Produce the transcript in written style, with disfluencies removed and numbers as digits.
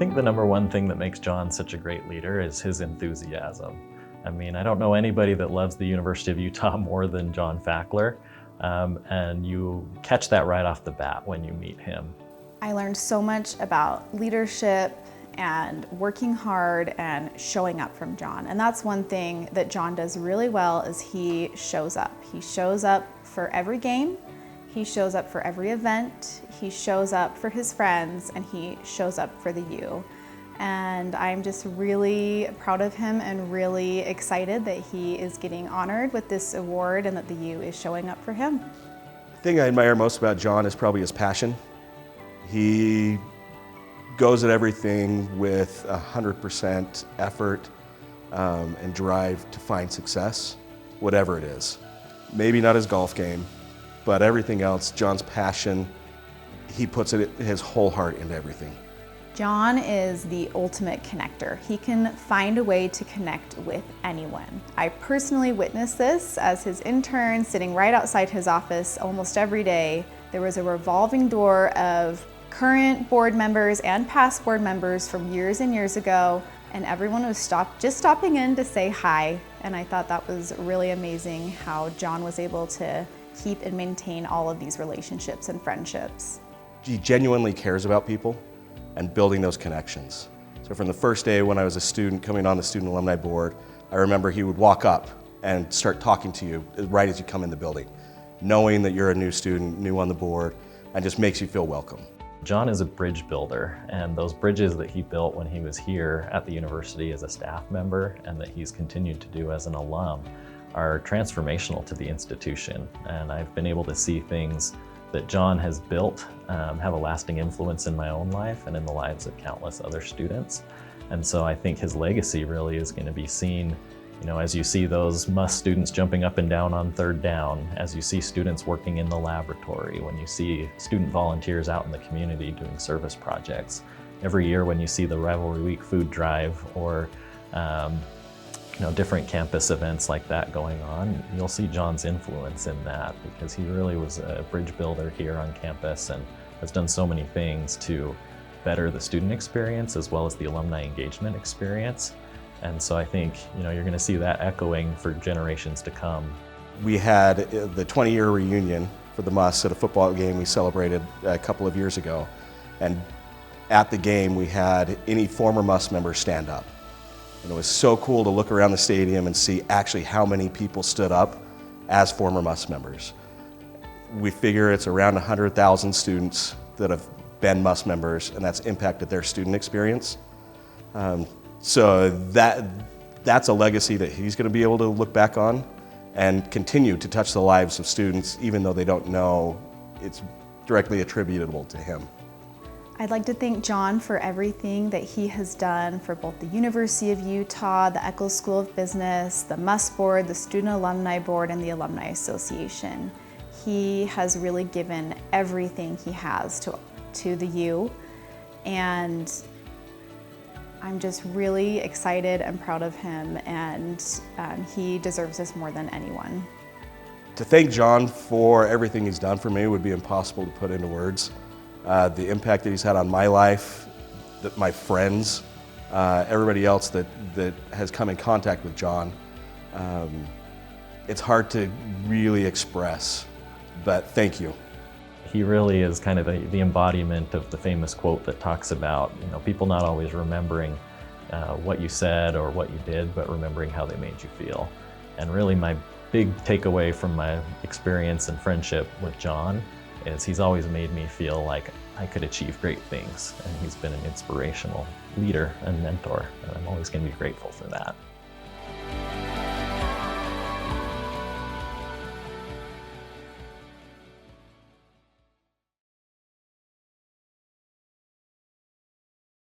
think the number one thing that makes John such a great leader is his enthusiasm. I mean, I don't know anybody that loves the University of Utah more than John Fackler, and you catch that right off the bat when you meet him. I learned so much about leadership and working hard and showing up from John. And that's one thing that John does really well is he shows up. He shows up for every game. He shows up for every event, he shows up for his friends, and he shows up for the U. And I'm just really proud of him and really excited that he is getting honored with this award and that the U is showing up for him. The thing I admire most about John is probably his passion. He goes at everything with 100% effort and drive to find success, whatever it is. Maybe not his golf game, but everything else, John's passion, he puts his whole heart into everything. John is the ultimate connector. He can find a way to connect with anyone. I personally witnessed this as his intern sitting right outside his office almost every day. There was a revolving door of current board members and past board members from years and years ago, and everyone was just stopping in to say hi. And I thought that was really amazing how John was able to keep and maintain all of these relationships and friendships. He genuinely cares about people and building those connections. So from the first day when I was a student coming on the Student Alumni Board, I remember he would walk up and start talking to you right as you come in the building, knowing that you're a new student, new on the board, and just makes you feel welcome. John is a bridge builder, and those bridges that he built when he was here at the university as a staff member and that he's continued to do as an alum are transformational to the institution. And I've been able to see things that John has built have a lasting influence in my own life and in the lives of countless other students. And so I think his legacy really is going to be seen, as you see those MUS students jumping up and down on third down, as you see students working in the laboratory, when you see student volunteers out in the community doing service projects. Every year when you see the Rivalry Week food drive or different campus events like that going on, you'll see John's influence in that because he really was a bridge builder here on campus and has done so many things to better the student experience as well as the alumni engagement experience. And so I think, you're going to see that echoing for generations to come. We had the 20-year reunion for the MUS at a football game we celebrated a couple of years ago. And at the game, we had any former MUS members stand up. And it was so cool to look around the stadium and see actually how many people stood up as former MUS members. We figure it's around 100,000 students that have been MUS members, and that's impacted their student experience. So that's a legacy that he's going to be able to look back on and continue to touch the lives of students, even though they don't know it's directly attributable to him. I'd like to thank John for everything that he has done for both the University of Utah, the Eccles School of Business, the MUS Board, the Student Alumni Board, and the Alumni Association. He has really given everything he has to the U, and I'm just really excited and proud of him, and he deserves this more than anyone. To thank John for everything he's done for me would be impossible to put into words. The impact that he's had on my life, my friends, everybody else that has come in contact with John, it's hard to really express, but thank you. He really is kind of the embodiment of the famous quote that talks about, people not always remembering what you said or what you did, but remembering how they made you feel. And really my big takeaway from my experience and friendship with John is he's always made me feel like I could achieve great things, and he's been an inspirational leader and mentor, and I'm always going to be grateful for that.